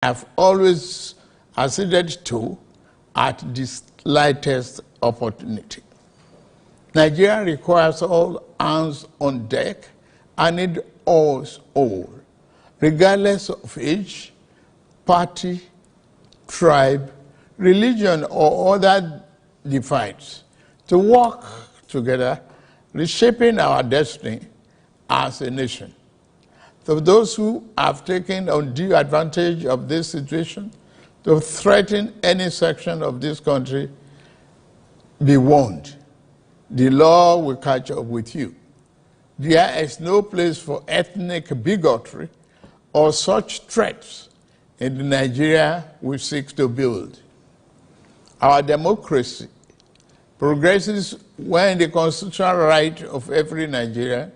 I've always acceded to at the slightest opportunity. Nigeria requires all hands on deck and need us all, regardless of age, party, tribe, religion, or other divides, to work together, reshaping our destiny as a nation. To those who have taken undue advantage of this situation to threaten any section of this country, be warned. The law will catch up with you. There is no place for ethnic bigotry or such threats in the Nigeria we seek to build. Our democracy progresses when the constitutional rights of every Nigerian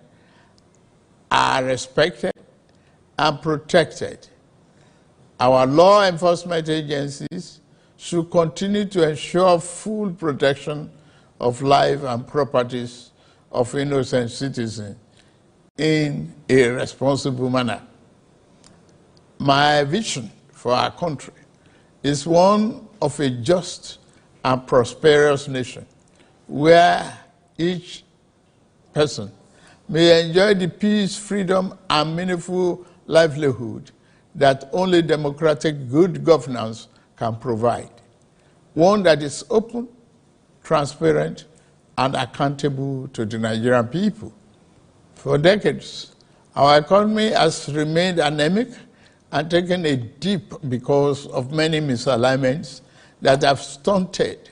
are respected and protected. Our law enforcement agencies should continue to ensure full protection of life and properties of innocent citizens in a responsible manner. My vision for our country is one of a just and prosperous nation where each person may enjoy the peace, freedom, and meaningful livelihood that only democratic good governance can provide. One that is open, transparent, and accountable to the Nigerian people. For decades, our economy has remained anemic and taken a dip because of many misalignments that have stunted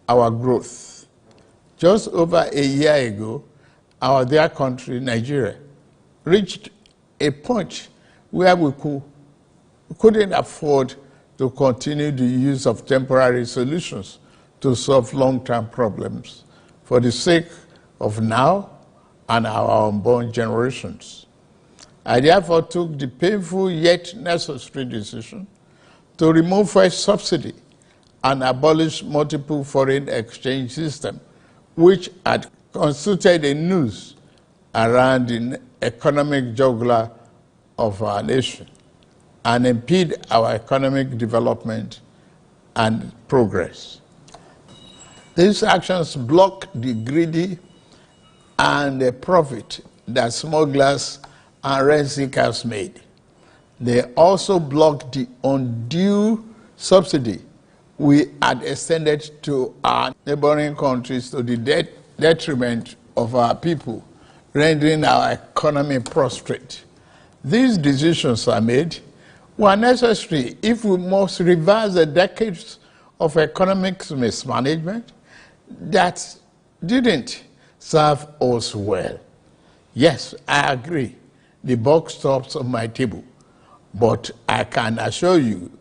our growth. Just over a year ago, our dear country, Nigeria, reached a point where we couldn't afford to continue the use of temporary solutions to solve long-term problems for the sake of now and our unborn generations. I therefore took the painful yet necessary decision to remove fuel subsidy and abolish multiple foreign exchange system, which had constituted a noose around the economic jugular of our nation and impede our economic development and progress. These actions block the greedy and the profit that smugglers and rent seekers made. They also block the undue subsidy we had extended to our neighboring countries to the detriment of our people, rendering our economy prostrate. These decisions are made were necessary if we must reverse the decades of economic mismanagement that didn't serve us well. Yes, I agree, the buck stops on my table, but I can assure you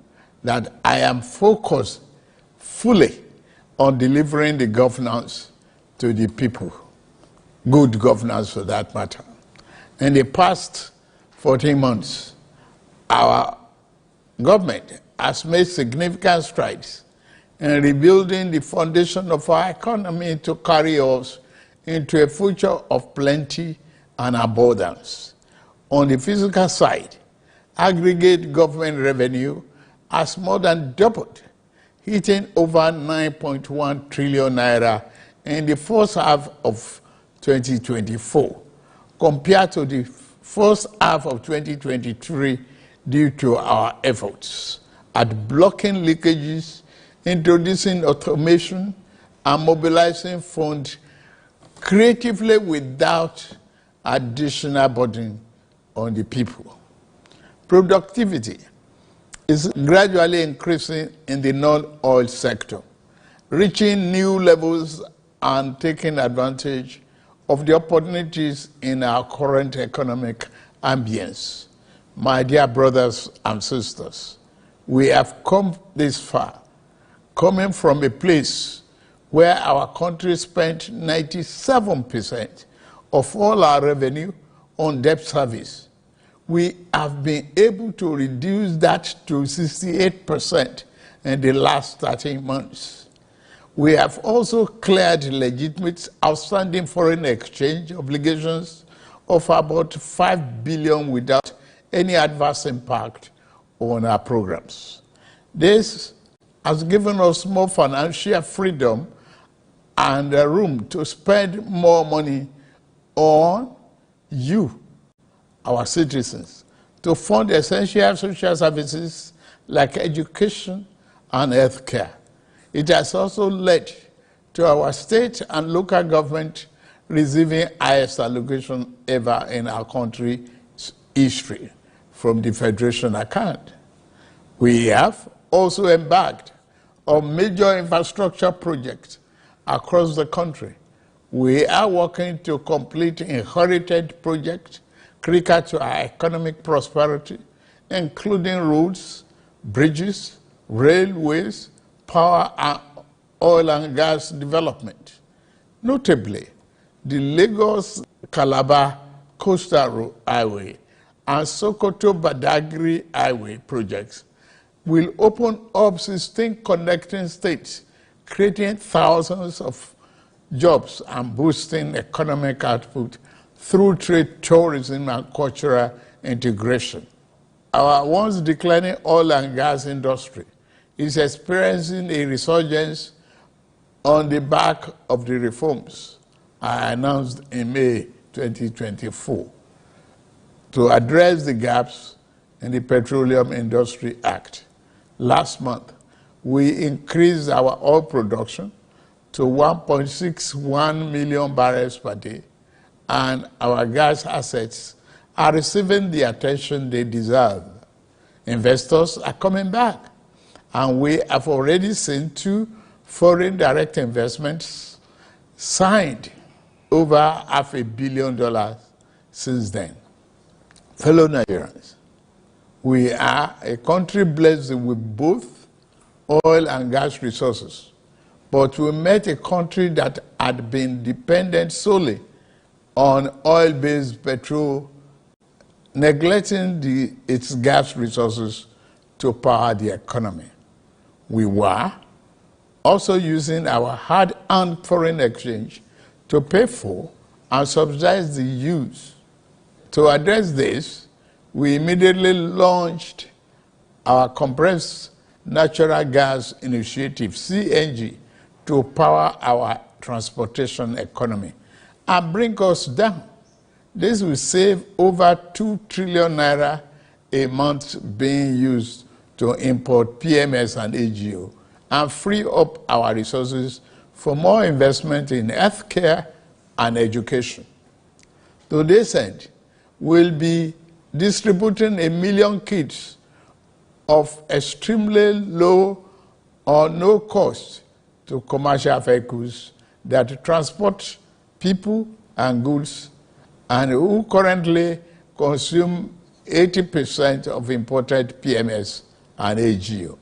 that I am focused fully on delivering the governance to the people, good governance for that matter. In the past 14 months, our government has made significant strides in rebuilding the foundation of our economy to carry us into a future of plenty and abundance. On the physical side, aggregate government revenue has more than doubled, hitting over 9.1 trillion naira in the first half of 2024, compared to the first half of 2023 due to our efforts at blocking leakages, introducing automation, and mobilizing funds creatively without additional burden on the people. Productivity is gradually increasing in the non-oil sector, reaching new levels and taking advantage of the opportunities in our current economic ambience. My dear brothers and sisters, we have come this far, coming from a place where our country spent 97% of all our revenue on debt service. We have been able to reduce that to 68% in the last 13 months. We have also cleared legitimate outstanding foreign exchange obligations of about 5 billion without any adverse impact on our programs. This has given us more financial freedom and room to spend more money on you, our citizens, to fund essential social services like education and health care. It has also led to our state and local government receiving highest allocation ever in our country's history from the Federation account. We have also embarked on major infrastructure projects across the country. We are working to complete inherited projects critical to our economic prosperity, including roads, bridges, railways, power, and oil and gas development. Notably, the Lagos-Calabar Coastal Highway and Sokoto-Badagry Highway projects will open up 16 connecting states, creating thousands of jobs and boosting economic output through trade, tourism, and cultural integration. Our once declining oil and gas industry is experiencing a resurgence on the back of the reforms I announced in May 2024 to address the gaps in the Petroleum Industry Act. Last month, we increased our oil production to 1.61 million barrels per day, and our gas assets are receiving the attention they deserve. Investors are coming back, and we have already seen 2 foreign direct investments signed over $500 million since then. Fellow Nigerians, we are a country blessed with both oil and gas resources, but we met a country that had been dependent solely on oil-based petrol, neglecting its gas resources to power the economy. We were also using our hard-earned foreign exchange to pay for and subsidize the use. To address this, we immediately launched our compressed natural gas initiative, CNG, to power our transportation economy and bring us down. This will save over 2 trillion naira a month being used to import PMS and AGO and free up our resources for more investment in healthcare and education. To this end, we'll be distributing 1 million kits of extremely low or no cost to commercial vehicles that transport people and goods and who currently consume 80% of imported PMS and AGO.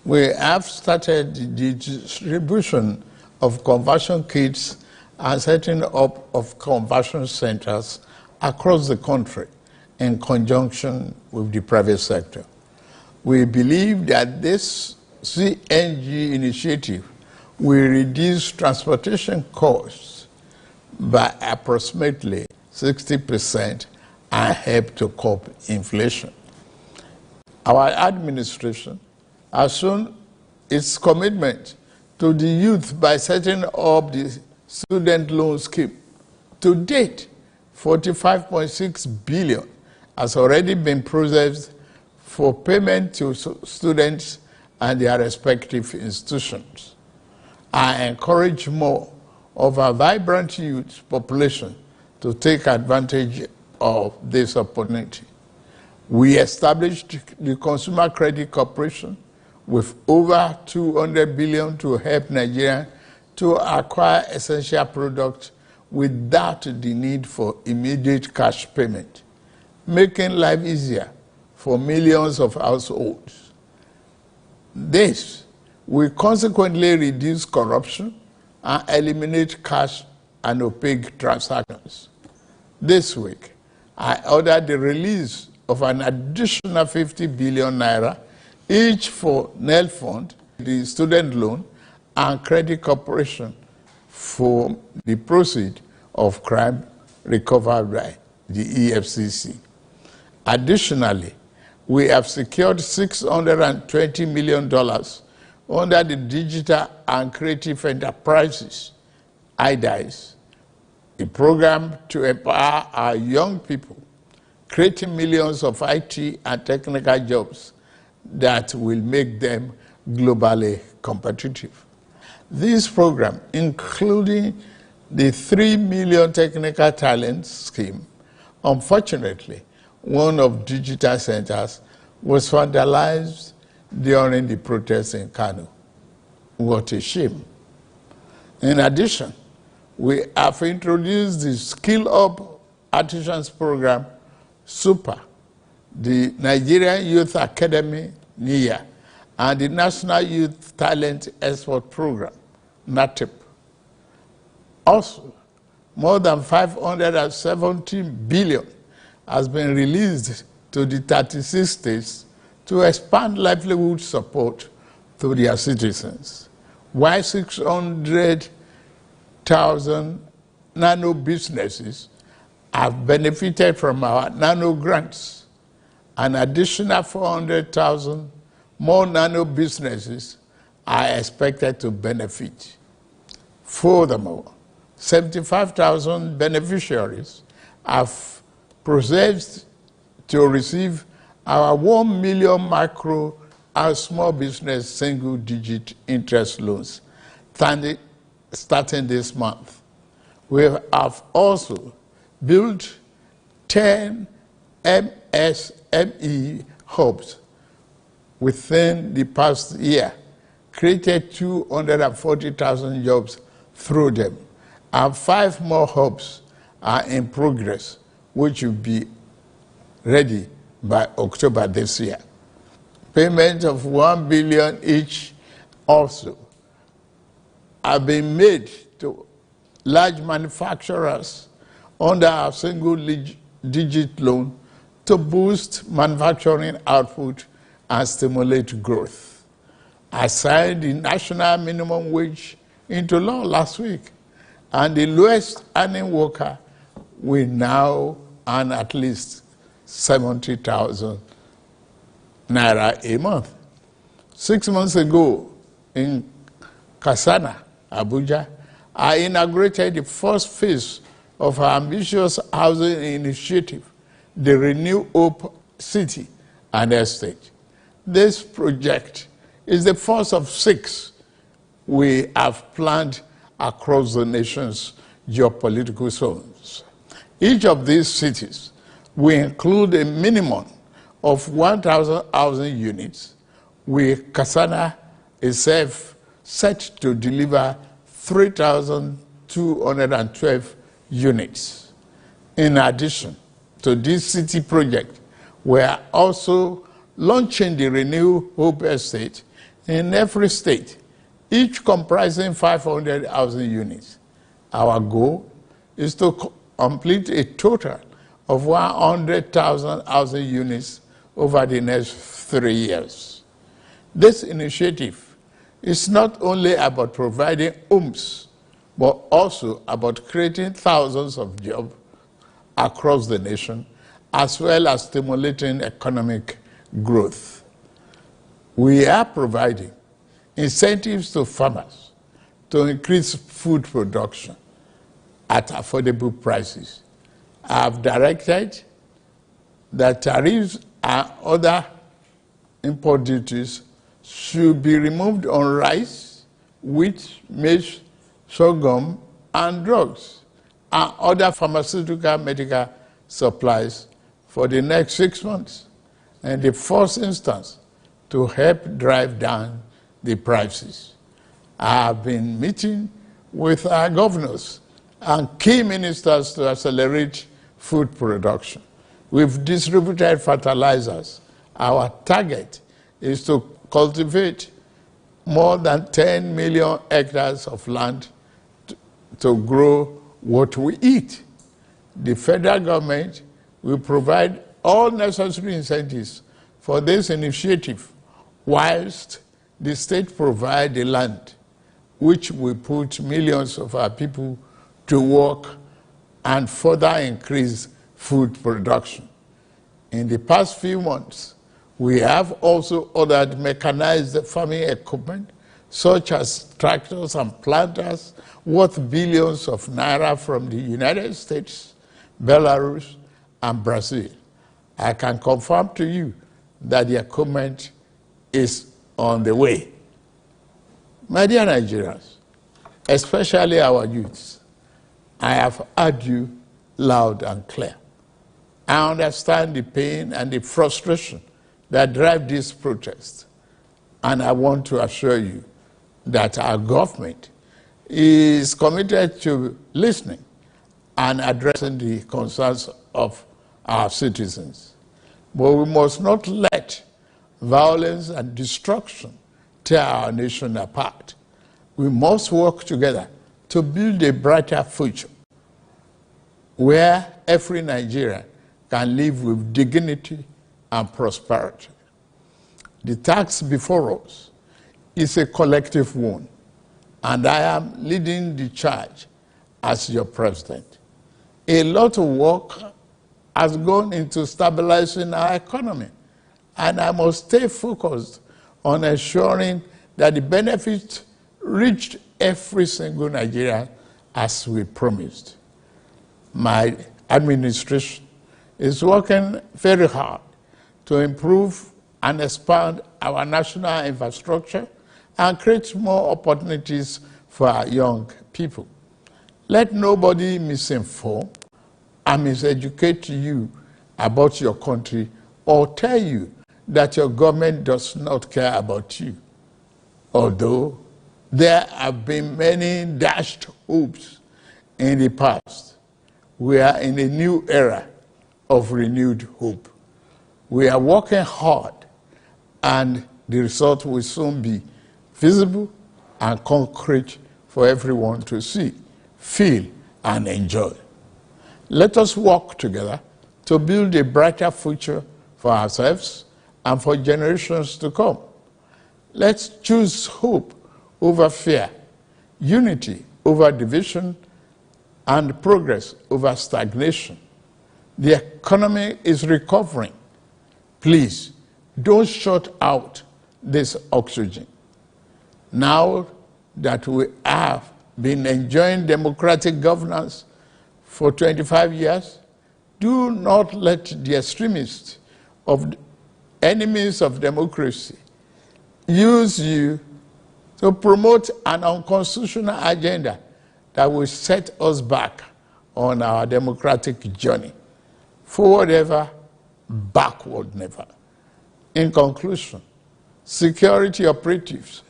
We have started the distribution of conversion kits and setting up of conversion centers across the country in conjunction with the private sector. We believe that this CNG initiative will reduce transportation costs by approximately 60% and help to curb inflation. Our administration has shown its commitment to the youth by setting up the student loan scheme. To date, 45.6 billion has already been processed for payment to students and their respective institutions. I encourage more of our vibrant youth population to take advantage of this opportunity. We established the Consumer Credit Corporation with over 200 billion to help Nigerians to acquire essential products without the need for immediate cash payment, making life easier for millions of households. This will consequently reduce corruption and eliminate cash and opaque transactions. This week, I ordered the release of an additional 50 billion naira, each for NEL Fund, the student loan, and Credit Corporation for the proceeds of crime recovered by the EFCC. Additionally, we have secured $620 million under the Digital and Creative Enterprises, IDICE, a program to empower our young people, creating millions of IT and technical jobs that will make them globally competitive. This program, including the 3 million technical talent scheme, unfortunately, one of digital centers was vandalized during the protests in Kano. What a shame. In addition, we have introduced the Skill Up Artisans Program, SUPER, the Nigerian Youth Academy, NIA, and the National Youth Talent Export Program, NATEP. Also, more than 570 billion has been released to the 36 states to expand livelihood support to their citizens, while 600,000 nano businesses have benefited from our nano grants. An additional 400,000 more nano businesses are expected to benefit. Furthermore, 75,000 beneficiaries have processed to receive our 1 million micro and small business single-digit interest loans starting this month. We have also built 10 MSME hubs within the past year, created 240,000 jobs through them, and 5 more hubs are in progress, which will be ready by October this year. Payment of 1 billion each also have been made to large manufacturers under our single-digit loan to boost manufacturing output and stimulate growth. I signed the national minimum wage into law last week, and the lowest earning worker will now earn at least 70,000 naira a month. 6 months ago in Kasana, Abuja, I inaugurated the first phase of our ambitious housing initiative, the Renew Hope City and Estate. This project is the first of 6 we have planned across the nation's geopolitical zones. Each of these cities will include a minimum of 1,000 housing units, with Kasana itself set to deliver 3,212 units. In addition to this city project, we are also launching the Renew Hope Estate in every state, each comprising 500 housing units. Our goal is to complete a total of 100,000 housing units over the next 3 years. This initiative is not only about providing homes, but also about creating thousands of jobs across the nation, as well as stimulating economic growth. We are providing incentives to farmers to increase food production at affordable prices. I have directed that tariffs and other import duties should be removed on rice, wheat, maize, sorghum, and drugs, and other pharmaceutical medical supplies for the next 6 months, in the first instance, to help drive down the prices. I have been meeting with our governors and key ministers to accelerate food production. We've distributed fertilizers. Our target is to cultivate more than 10 million hectares of land to grow what we eat. The federal government will provide all necessary incentives for this initiative, whilst the state provide the land, which will put millions of our people to work and further increase food production. In the past few months, We have also ordered mechanized farming equipment, such as tractors and planters, worth billions of naira from the United States, Belarus, and Brazil. I can confirm to you that the equipment is on the way. My dear Nigerians, especially our youths, I have heard you loud and clear. I understand the pain and the frustration that drive this protest, and I want to assure you that our government is committed to listening and addressing the concerns of our citizens. But we must not let violence and destruction tear our nation apart. We must work together to build a brighter future where every Nigerian can live with dignity and prosperity. The task before us is a collective one, and I am leading the charge as your president. A lot of work has gone into stabilizing our economy, and I must stay focused on ensuring that the benefits reached every single Nigerian as we promised. My administration is working very hard to improve and expand our national infrastructure and create more opportunities for our young people. Let nobody misinform and miseducate you about your country or tell you that your government does not care about you. Although there have been many dashed hopes in the past, we are in a new era of renewed hope. We are working hard, and the result will soon be visible and concrete for everyone to see, feel, and enjoy. Let us work together to build a brighter future for ourselves and for generations to come. Let's choose hope over fear, unity over division, and progress over stagnation. The economy is recovering. Please, don't shut out this oxygen. Now that we have been enjoying democratic governance for 25 years, do not let the extremists of enemies of democracy use you to promote an unconstitutional agenda that will set us back on our democratic journey. Forward ever, backward never. In conclusion, security operatives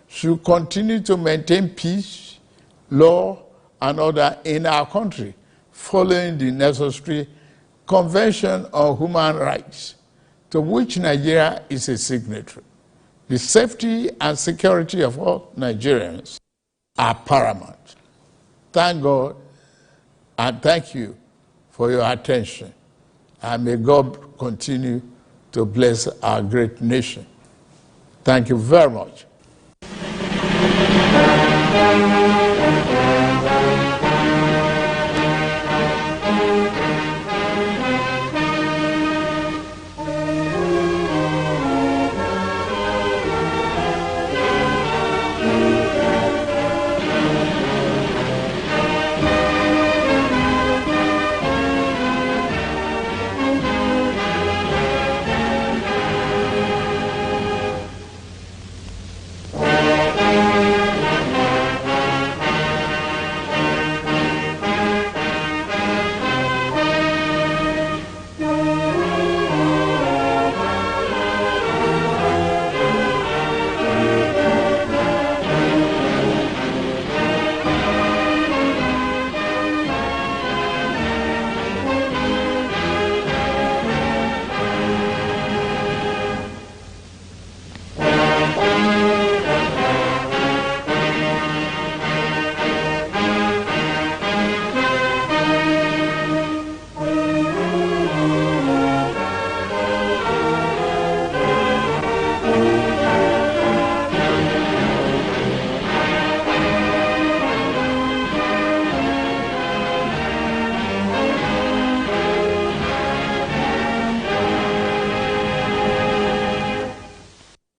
should continue to maintain peace, law, and order in our country, following the necessary Convention on Human Rights, to which Nigeria is a signatory. The safety and security of all Nigerians are paramount. Thank God and thank you for your attention. And may God continue to bless our great nation. Thank you very much.